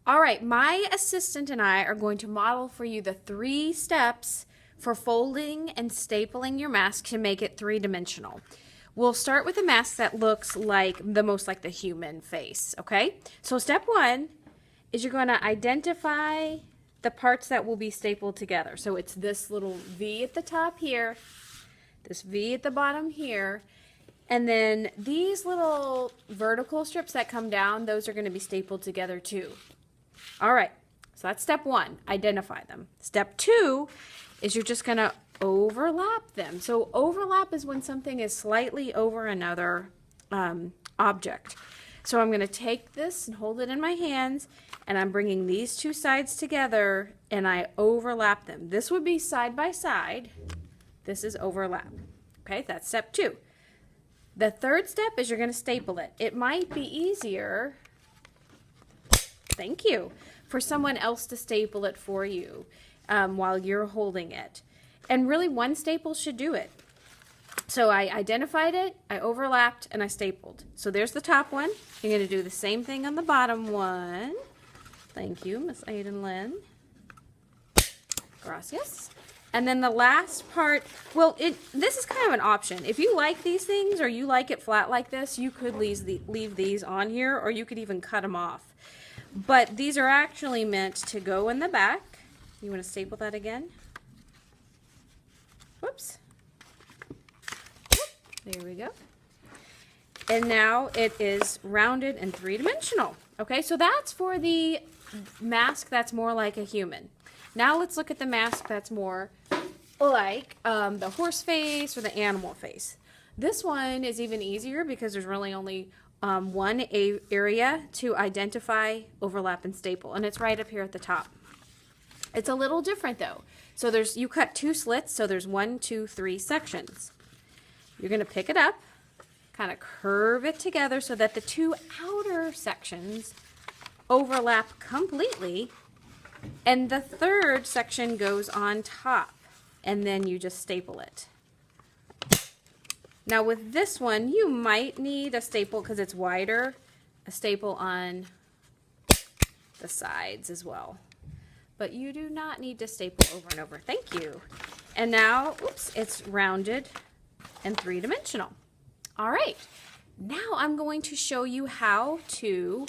All right, my assistant and I are going to model for you the 3 steps for folding and stapling your mask to make it 3-dimensional. We'll start with a mask that looks like the most like the human face, okay? So step 1 is you're going to identify the parts that will be stapled together. So it's this little V at the top here, this V at the bottom here, and then these little vertical strips that come down, those are going to be stapled together too. All right, so that's step 1, identify them. Step 2 is you're just going to overlap them. So overlap is when something is slightly over another object. So I'm going to take this and hold it in my hands, and I'm bringing these 2 sides together, and I overlap them. This would be side by side. This is overlap. Okay, that's step 2. The 3rd step is you're going to staple it. It might be easier, thank you, for someone else to staple it for you while you're holding it. And really 1 staple should do it. So I identified it, I overlapped, and I stapled. So there's the top one. You're going to do the same thing on the bottom one. Thank you, Miss Aiden Lynn. Gracias. And then the last part, well, this is kind of an option. If you like these things or you like it flat like this, you could leave these on here, or you could even cut them off. But these are actually meant to go in the back. You want to staple that again? Whoops. There we go. And now it is rounded and 3-dimensional. Okay, so that's for the mask that's more like a human. Now let's look at the mask that's more like the horse face or the animal face. This one is even easier because there's really only one area to identify, overlap, and staple, and it's right up here at the top. It's a little different though. So you cut 2 slits, so there's 1, 2, 3 sections. You're going to pick it up, kind of curve it together so that the 2 outer sections overlap completely, and the 3rd section goes on top, and then you just staple it. Now with this one, you might need a staple because it's wider, a staple on the sides as well. But you do not need to staple over and over. Thank you. And now, oops, it's rounded and 3-dimensional. All right, now I'm going to show you how to